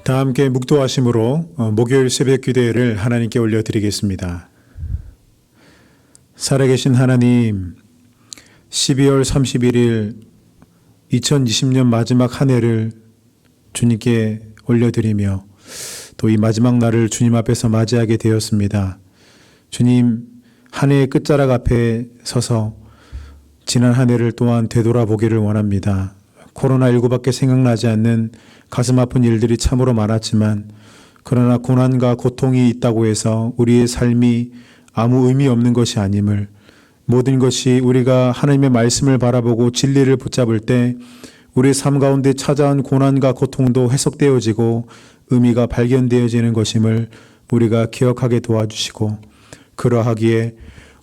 다 함께 묵도하심으로 목요일 새벽 기도회를 하나님께 올려드리겠습니다. 살아계신 하나님, 12월 31일 2020년 마지막 한 해를 주님께 올려드리며 또 이 마지막 날을 주님 앞에서 맞이하게 되었습니다. 주님, 한 해의 끝자락 앞에 서서 지난 한 해를 또한 되돌아보기를 원합니다. 코로나19밖에 생각나지 않는 가슴 아픈 일들이 참으로 많았지만 그러나 고난과 고통이 있다고 해서 우리의 삶이 아무 의미 없는 것이 아님을, 모든 것이 우리가 하나님의 말씀을 바라보고 진리를 붙잡을 때 우리의 삶 가운데 찾아온 고난과 고통도 해석되어지고 의미가 발견되어지는 것임을 우리가 기억하게 도와주시고, 그러하기에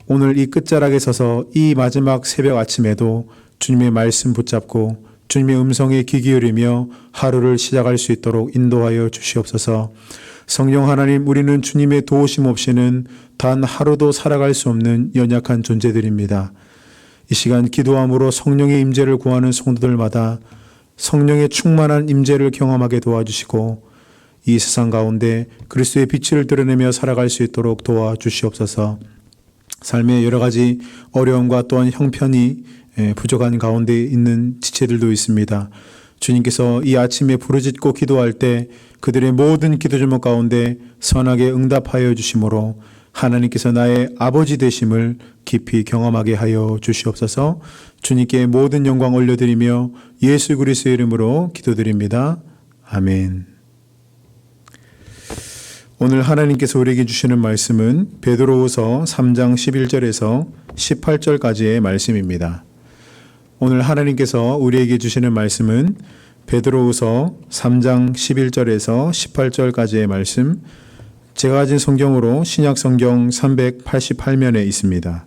오늘 이 끝자락에 서서 이 마지막 새벽 아침에도 주님의 말씀 붙잡고 주님의 음성에 귀 기울이며 하루를 시작할 수 있도록 인도하여 주시옵소서. 성령 하나님, 우리는 주님의 도우심 없이는 단 하루도 살아갈 수 없는 연약한 존재들입니다. 이 시간 기도함으로 성령의 임재를 구하는 성도들마다 성령의 충만한 임재를 경험하게 도와주시고 이 세상 가운데 그리스도의 빛을 드러내며 살아갈 수 있도록 도와주시옵소서. 삶의 여러 가지 어려움과 또한 형편이 부족한 가운데 있는 지체들도 있습니다. 주님께서 이 아침에 부르짖고 기도할 때 그들의 모든 기도 제목 가운데 선하게 응답하여 주심으로 하나님께서 나의 아버지 되심을 깊이 경험하게 하여 주시옵소서. 주님께 모든 영광 올려드리며 예수 그리스도의 이름으로 기도드립니다. 아멘. 오늘 하나님께서 우리에게 주시는 말씀은 베드로후서 3장 11절에서 18절까지의 말씀입니다. 오늘 하나님께서 우리에게 주시는 말씀은 베드로후서 3장 11절에서 18절까지의 말씀, 제가 가진 성경으로 신약성경 388면에 있습니다.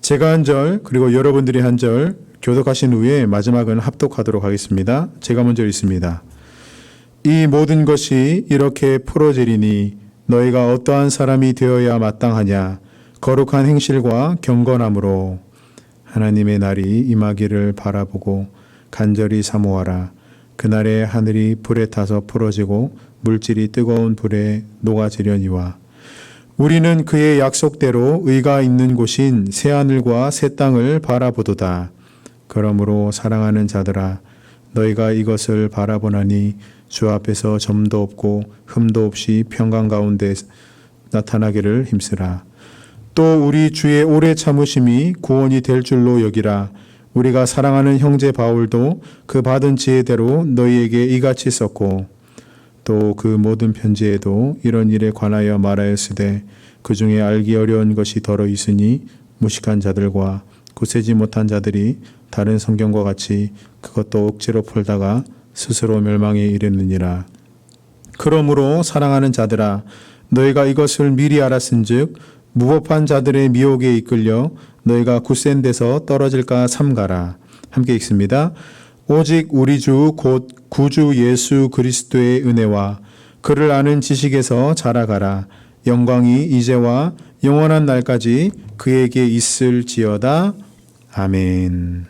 제가 한 절, 그리고 여러분들이 한 절 교독하신 후에 마지막은 합독하도록 하겠습니다. 제가 먼저 읽습니다. 이 모든 것이 이렇게 풀어지리니 너희가 어떠한 사람이 되어야 마땅하냐? 거룩한 행실과 경건함으로 하나님의 날이 임하기를 바라보고 간절히 사모하라. 그날에 하늘이 불에 타서 풀어지고 물질이 뜨거운 불에 녹아지려니와 우리는 그의 약속대로 의가 있는 곳인 새하늘과 새 땅을 바라보도다. 그러므로 사랑하는 자들아, 너희가 이것을 바라보나니 주 앞에서 점도 없고 흠도 없이 평강 가운데 나타나기를 힘쓰라. 또 우리 주의 오래 참으심이 구원이 될 줄로 여기라. 우리가 사랑하는 형제 바울도 그 받은 지혜대로 너희에게 이같이 썼고 또 그 모든 편지에도 이런 일에 관하여 말하였으되 그 중에 알기 어려운 것이 더러 있으니 무식한 자들과 굳세지 못한 자들이 다른 성경과 같이 그것도 억지로 풀다가 스스로 멸망에 이르느니라. 그러므로 사랑하는 자들아, 너희가 이것을 미리 알았은즉 무법한 자들의 미혹에 이끌려 너희가 굳센 데서 떨어질까 삼가라. 함께 읽습니다. 오직 우리 주 곧 구주 예수 그리스도의 은혜와 그를 아는 지식에서 자라가라. 영광이 이제와 영원한 날까지 그에게 있을지어다. 아멘.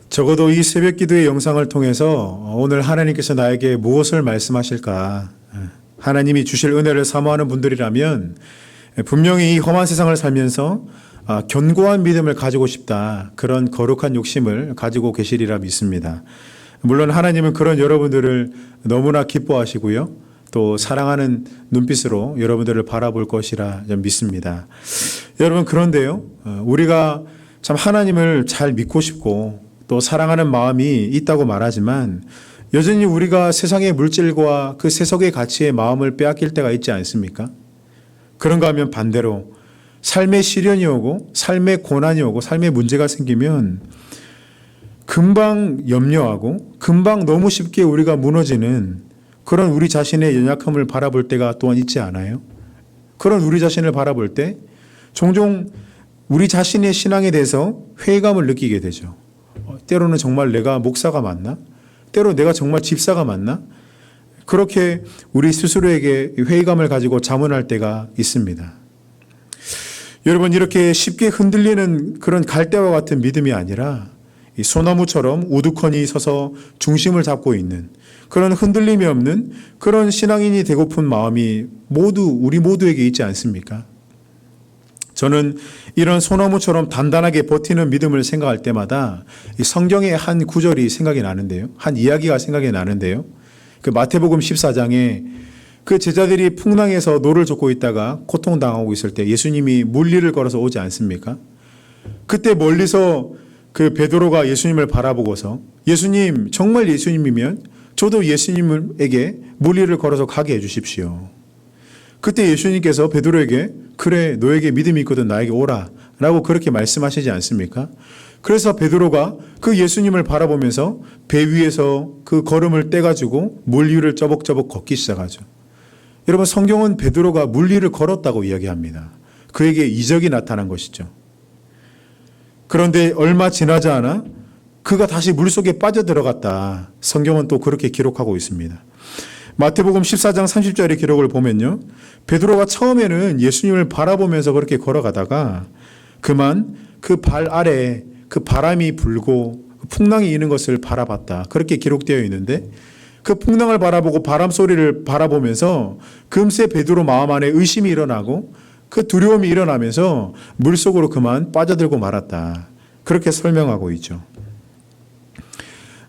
적어도 이 새벽 기도의 영상을 통해서 오늘 하나님께서 나에게 무엇을 말씀하실까? 하나님이 주실 은혜를 사모하는 분들이라면 분명히 이 험한 세상을 살면서 견고한 믿음을 가지고 싶다, 그런 거룩한 욕심을 가지고 계시리라 믿습니다. 물론 하나님은 그런 여러분들을 너무나 기뻐하시고요, 또 사랑하는 눈빛으로 여러분들을 바라볼 것이라 믿습니다. 여러분, 그런데요, 우리가 참 하나님을 잘 믿고 싶고 또 사랑하는 마음이 있다고 말하지만 여전히 우리가 세상의 물질과 그 세속의 가치에 마음을 빼앗길 때가 있지 않습니까? 그런가 하면 반대로 삶의 시련이 오고 삶의 고난이 오고 삶의 문제가 생기면 금방 염려하고 금방 너무 쉽게 우리가 무너지는 그런 우리 자신의 연약함을 바라볼 때가 또한 있지 않아요? 그런 우리 자신을 바라볼 때 종종 우리 자신의 신앙에 대해서 회의감을 느끼게 되죠. 때로는 정말 내가 목사가 맞나? 때로 내가 정말 집사가 맞나? 그렇게 우리 스스로에게 회의감을 가지고 자문할 때가 있습니다. 여러분, 이렇게 쉽게 흔들리는 그런 갈대와 같은 믿음이 아니라 이 소나무처럼 우두커니 서서 중심을 잡고 있는 그런 흔들림이 없는 그런 신앙인이 되고픈 마음이 우리 모두에게 있지 않습니까? 저는 이런 소나무처럼 단단하게 버티는 믿음을 생각할 때마다 이 성경의 한 구절이 생각이 나는데요. 한 이야기가 생각이 나는데요. 그 마태복음 14장에 그 제자들이 풍랑에서 노를 젓고 있다가 고통당하고 있을 때 예수님이 물리를 걸어서 오지 않습니까? 그때 멀리서 그 베드로가 예수님을 바라보고서 예수님, 정말 예수님이면 저도 예수님에게 물리를 걸어서 가게 해주십시오. 그때 예수님께서 베드로에게 그래, 너에게 믿음이 있거든 나에게 오라 라고 그렇게 말씀하시지 않습니까? 그래서 베드로가 그 예수님을 바라보면서 배 위에서 그 걸음을 떼가지고 물 위를 저벅저벅 걷기 시작하죠. 여러분, 성경은 베드로가 물 위를 걸었다고 이야기합니다. 그에게 이적이 나타난 것이죠. 그런데 얼마 지나지 않아 그가 다시 물속에 빠져들어갔다. 성경은 또 그렇게 기록하고 있습니다. 마태복음 14장 30절의 기록을 보면요. 베드로가 처음에는 예수님을 바라보면서 그렇게 걸어가다가 그만 그 발 아래 그 바람이 불고 풍랑이 이는 것을 바라봤다. 그렇게 기록되어 있는데 그 풍랑을 바라보고 바람 소리를 바라보면서 금세 베드로 마음 안에 의심이 일어나고 그 두려움이 일어나면서 물속으로 그만 빠져들고 말았다. 그렇게 설명하고 있죠.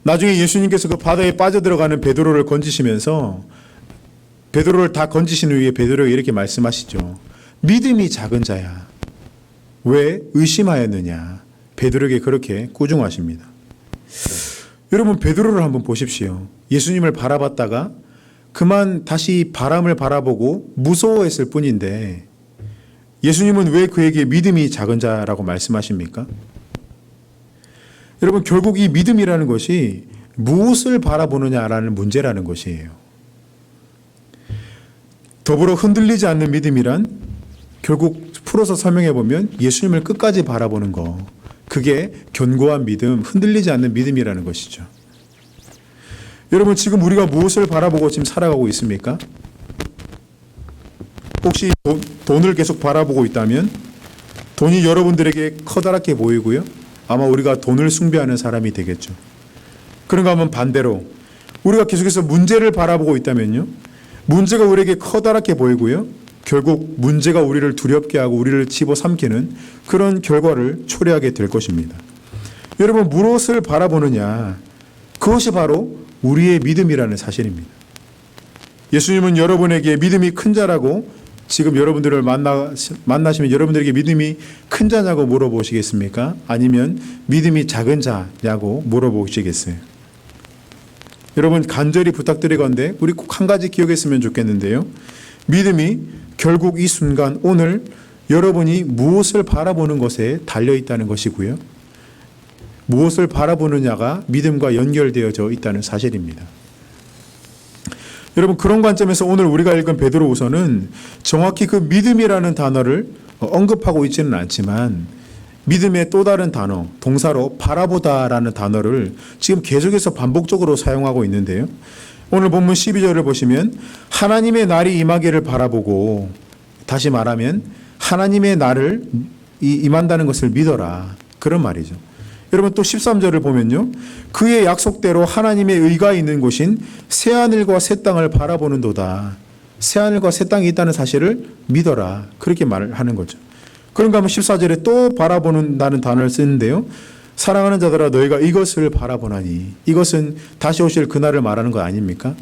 나중에 예수님께서 그 바다에 빠져들어가는 베드로를 건지시면서 베드로를 다 건지신 후에 베드로에게 이렇게 말씀하시죠. 믿음이 작은 자야, 왜 의심하였느냐. 베드로에게 그렇게 꾸중하십니다. 여러분, 베드로를 한번 보십시오. 예수님을 바라봤다가 그만 다시 바람을 바라보고 무서워했을 뿐인데 예수님은 왜 그에게 믿음이 작은 자라고 말씀하십니까? 여러분, 결국 이 믿음이라는 것이 무엇을 바라보느냐라는 문제라는 것이에요. 더불어 흔들리지 않는 믿음이란 결국 풀어서 설명해 보면 예수님을 끝까지 바라보는 거, 그게 견고한 믿음, 흔들리지 않는 믿음이라는 것이죠. 여러분, 지금 우리가 무엇을 바라보고 지금 살아가고 있습니까? 혹시 돈을 계속 바라보고 있다면 돈이 여러분들에게 커다랗게 보이고요. 아마 우리가 돈을 숭배하는 사람이 되겠죠. 그런가 하면 반대로 우리가 계속해서 문제를 바라보고 있다면요. 문제가 우리에게 커다랗게 보이고요. 결국 문제가 우리를 두렵게 하고 우리를 집어삼키는 그런 결과를 초래하게 될 것입니다. 여러분, 무엇을 바라보느냐, 그것이 바로 우리의 믿음이라는 사실입니다. 예수님은 여러분에게 믿음이 큰 자라고 지금 여러분들을 만나시면 여러분들에게 믿음이 큰 자냐고 물어보시겠습니까? 아니면 믿음이 작은 자냐고 물어보시겠어요? 여러분, 간절히 부탁드리건대 우리 꼭 한 가지 기억했으면 좋겠는데요. 믿음이 결국 이 순간 오늘 여러분이 무엇을 바라보는 것에 달려있다는 것이고요. 무엇을 바라보느냐가 믿음과 연결되어져 있다는 사실입니다. 여러분, 그런 관점에서 오늘 우리가 읽은 베드로후서는 정확히 그 믿음이라는 단어를 언급하고 있지는 않지만 믿음의 또 다른 단어, 동사로 바라보다라는 단어를 지금 계속해서 반복적으로 사용하고 있는데요. 오늘 본문 12절을 보시면 하나님의 날이 임하기를 바라보고, 다시 말하면 하나님의 날을 임한다는 것을 믿어라, 그런 말이죠. 여러분, 또 13절을 보면요. 그의 약속대로 하나님의 의가 있는 곳인 새하늘과 새 땅을 바라보는도다. 새하늘과 새 땅이 있다는 사실을 믿어라, 그렇게 말하는 거죠. 그런가 하면 14절에 또 바라보는다는 단어를 쓰는데요. 사랑하는 자들아, 너희가 이것을 바라보나니, 이것은 다시 오실 그날을 말하는 거 아닙니까?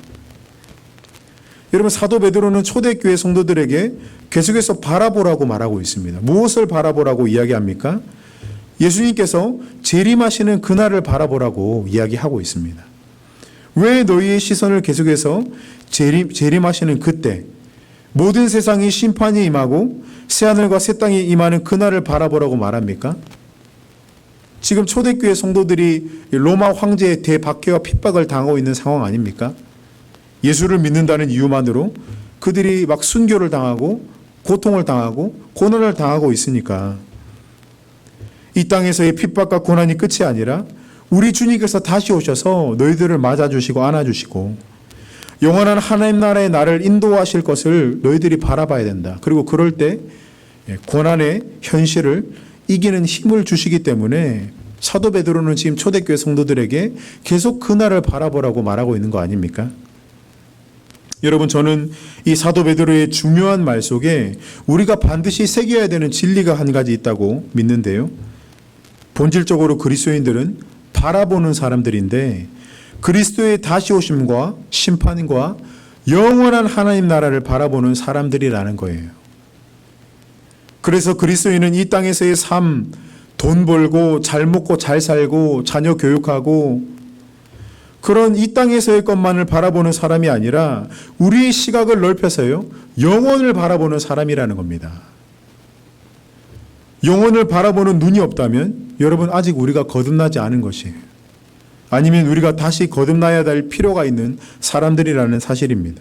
여러분, 사도 베드로는 초대교회 성도들에게 계속해서 바라보라고 말하고 있습니다. 무엇을 바라보라고 이야기합니까? 예수님께서 재림하시는 그날을 바라보라고 이야기하고 있습니다. 왜 너희의 시선을 계속해서 재림하시는 그때, 모든 세상이 심판이 임하고 새하늘과 새 땅이 임하는 그날을 바라보라고 말합니까? 지금 초대교회 성도들이 로마 황제의 대박해와 핍박을 당하고 있는 상황 아닙니까? 예수를 믿는다는 이유만으로 그들이 막 순교를 당하고 고통을 당하고 고난을 당하고 있으니까 이 땅에서의 핍박과 고난이 끝이 아니라 우리 주님께서 다시 오셔서 너희들을 맞아주시고 안아주시고 영원한 하나님 나라의 나를 인도하실 것을 너희들이 바라봐야 된다. 그리고 그럴 때 고난의 현실을 이기는 힘을 주시기 때문에 사도 베드로는 지금 초대교회 성도들에게 계속 그날을 바라보라고 말하고 있는 거 아닙니까? 여러분, 저는 이 사도 베드로의 중요한 말 속에 우리가 반드시 새겨야 되는 진리가 한 가지 있다고 믿는데요. 본질적으로 그리스도인들은 바라보는 사람들인데 그리스도의 다시 오심과 심판과 영원한 하나님 나라를 바라보는 사람들이라는 거예요. 그래서 그리스도인은 이 땅에서의 삶, 돈 벌고 잘 먹고 잘 살고 자녀 교육하고 그런 이 땅에서의 것만을 바라보는 사람이 아니라 우리의 시각을 넓혀서요, 영원을 바라보는 사람이라는 겁니다. 영원을 바라보는 눈이 없다면 여러분, 아직 우리가 거듭나지 않은 것이에요. 아니면 우리가 다시 거듭나야 될 필요가 있는 사람들이라는 사실입니다.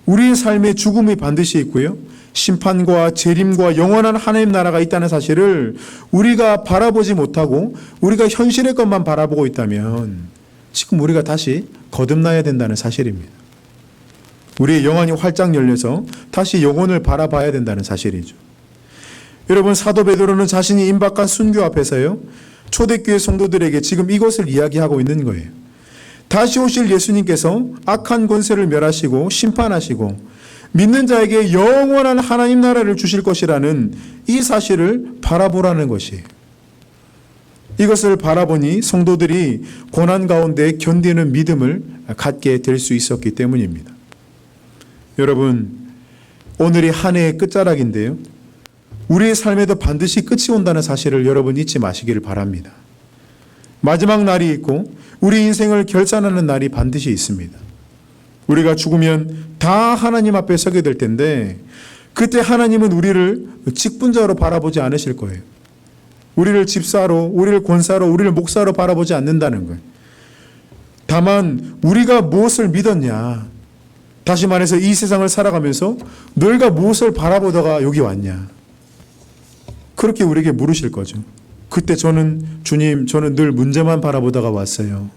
우리의 삶에 죽음이 반드시 있고요, 심판과 재림과 영원한 하나님 나라가 있다는 사실을 우리가 바라보지 못하고 우리가 현실의 것만 바라보고 있다면 지금 우리가 다시 거듭나야 된다는 사실입니다. 우리의 영안이 활짝 열려서 다시 영혼을 바라봐야 된다는 사실이죠. 여러분, 사도 베드로는 자신이 임박한 순교 앞에서요, 초대교회 성도들에게 지금 이것을 이야기하고 있는 거예요. 다시 오실 예수님께서 악한 권세를 멸하시고 심판하시고 믿는 자에게 영원한 하나님 나라를 주실 것이라는 이 사실을 바라보라는 것이에요. 이것을 바라보니 성도들이 고난 가운데 견디는 믿음을 갖게 될 수 있었기 때문입니다. 여러분, 오늘이 한 해의 끝자락인데요, 우리의 삶에도 반드시 끝이 온다는 사실을 여러분 잊지 마시기를 바랍니다. 마지막 날이 있고 우리 인생을 결산하는 날이 반드시 있습니다. 우리가 죽으면 다 하나님 앞에 서게 될 텐데 그때 하나님은 우리를 직분자로 바라보지 않으실 거예요. 우리를 집사로, 우리를 권사로, 우리를 목사로 바라보지 않는다는 거예요. 다만 우리가 무엇을 믿었냐, 다시 말해서 이 세상을 살아가면서 너희가 무엇을 바라보다가 여기 왔냐, 그렇게 우리에게 물으실 거죠. 그때 주님, 저는 늘 문제만 바라보다가 왔어요.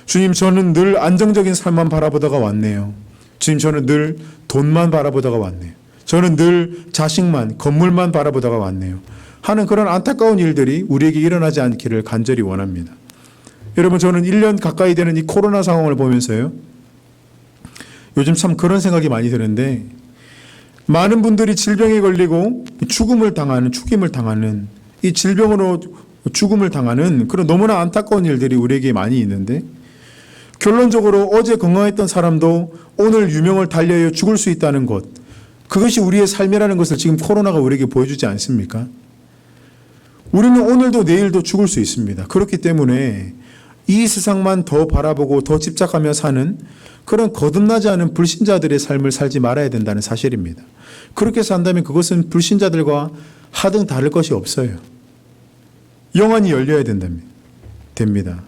주님, 저는 늘 안정적인 삶만 바라보다가 왔네요. 주님, 저는 늘 돈만 바라보다가 왔네요. 저는 늘 자식만, 건물만 바라보다가 왔네요. 하는 그런 안타까운 일들이 우리에게 일어나지 않기를 간절히 원합니다. 여러분, 저는 1년 가까이 되는 이 코로나 상황을 보면서요, 요즘 참 그런 생각이 많이 드는데, 많은 분들이 질병에 걸리고 죽임을 당하는 이 질병으로 죽음을 당하는 그런 너무나 안타까운 일들이 우리에게 많이 있는데, 결론적으로 어제 건강했던 사람도 오늘 유명을 달려야 죽을 수 있다는 것, 그것이 우리의 삶이라는 것을 지금 코로나가 우리에게 보여주지 않습니까? 우리는 오늘도 내일도 죽을 수 있습니다. 그렇기 때문에 이 세상만 더 바라보고 더 집착하며 사는 그런 거듭나지 않은 불신자들의 삶을 살지 말아야 된다는 사실입니다. 그렇게 산다면 그것은 불신자들과 하등 다를 것이 없어요. 영안이 열려야 됩니다.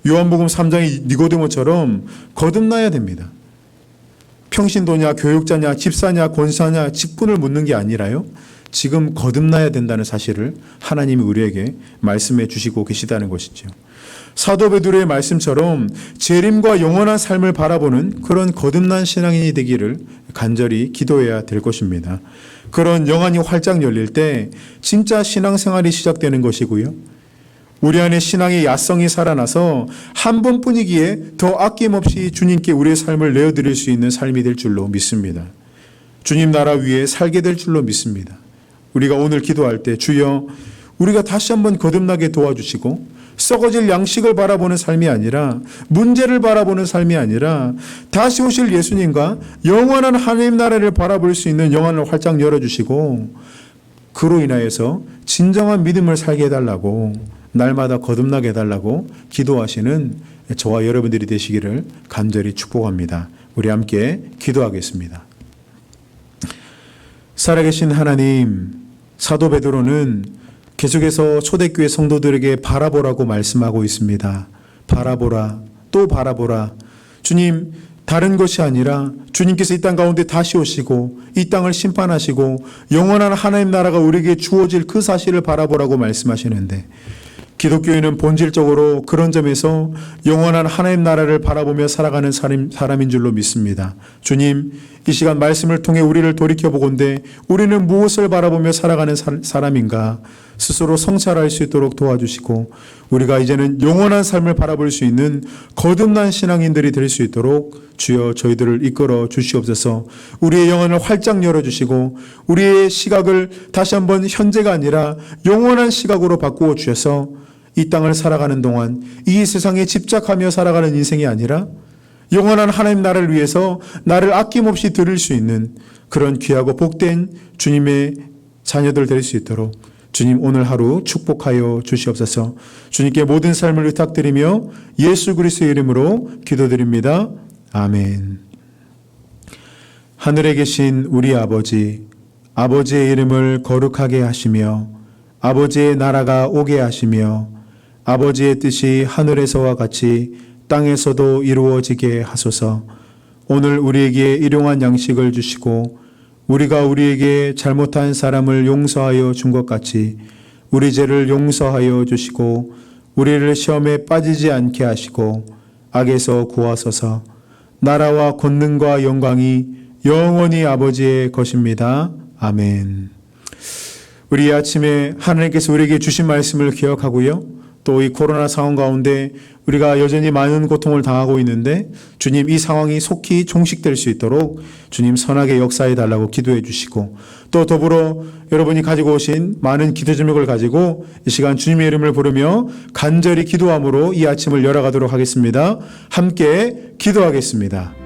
요한복음 3장의 니고데모처럼 거듭나야 됩니다. 평신도냐, 교육자냐, 집사냐, 권사냐, 직분을 묻는 게 아니라요, 지금 거듭나야 된다는 사실을 하나님이 우리에게 말씀해 주시고 계시다는 것이죠. 사도 베드로의 말씀처럼 재림과 영원한 삶을 바라보는 그런 거듭난 신앙인이 되기를 간절히 기도해야 될 것입니다. 그런 영안이 활짝 열릴 때 진짜 신앙생활이 시작되는 것이고요, 우리 안에 신앙의 야성이 살아나서 한 번뿐이기에 더 아낌없이 주님께 우리의 삶을 내어드릴 수 있는 삶이 될 줄로 믿습니다. 주님 나라 위에 살게 될 줄로 믿습니다. 우리가 오늘 기도할 때, 주여, 우리가 다시 한번 거듭나게 도와주시고 썩어질 양식을 바라보는 삶이 아니라, 문제를 바라보는 삶이 아니라 다시 오실 예수님과 영원한 하나님 나라를 바라볼 수 있는 영안을 활짝 열어주시고 그로 인하여서 진정한 믿음을 살게 해달라고, 날마다 거듭나게 해달라고 기도하시는 저와 여러분들이 되시기를 간절히 축복합니다. 우리 함께 기도하겠습니다. 살아계신 하나님, 사도 베드로는 계속해서 초대교회 성도들에게 바라보라고 말씀하고 있습니다. 바라보라, 또 바라보라. 주님, 다른 것이 아니라 주님께서 이 땅 가운데 다시 오시고 이 땅을 심판하시고 영원한 하나님 나라가 우리에게 주어질 그 사실을 바라보라고 말씀하시는데, 기독교인은 본질적으로 그런 점에서 영원한 하나님 나라를 바라보며 살아가는 사람인 줄로 믿습니다. 주님, 이 시간 말씀을 통해 우리를 돌이켜보건대 우리는 무엇을 바라보며 살아가는 사람인가 스스로 성찰할 수 있도록 도와주시고 우리가 이제는 영원한 삶을 바라볼 수 있는 거듭난 신앙인들이 될 수 있도록 주여 저희들을 이끌어 주시옵소서. 우리의 영혼을 활짝 열어주시고 우리의 시각을 다시 한번 현재가 아니라 영원한 시각으로 바꾸어 주셔서 이 땅을 살아가는 동안 이 세상에 집착하며 살아가는 인생이 아니라 영원한 하나님 나라를 위해서 나를 아낌없이 드릴 수 있는 그런 귀하고 복된 주님의 자녀들 될 수 있도록 주님 오늘 하루 축복하여 주시옵소서. 주님께 모든 삶을 의탁드리며 예수 그리스도의 이름으로 기도드립니다. 아멘. 하늘에 계신 우리 아버지, 아버지의 이름을 거룩하게 하시며 아버지의 나라가 오게 하시며 아버지의 뜻이 하늘에서와 같이 땅에서도 이루어지게 하소서. 오늘 우리에게 일용할 양식을 주시고 우리가 우리에게 잘못한 사람을 용서하여 준 것 같이 우리 죄를 용서하여 주시고 우리를 시험에 빠지지 않게 하시고 악에서 구하소서. 나라와 권능과 영광이 영원히 아버지의 것입니다. 아멘. 우리 아침에 하나님께서 우리에게 주신 말씀을 기억하고요. 또 이 코로나 상황 가운데 우리가 여전히 많은 고통을 당하고 있는데 주님 이 상황이 속히 종식될 수 있도록 주님 선하게 역사해 달라고 기도해 주시고 또 더불어 여러분이 가지고 오신 많은 기도 제목을 가지고 이 시간 주님의 이름을 부르며 간절히 기도함으로 이 아침을 열어가도록 하겠습니다. 함께 기도하겠습니다.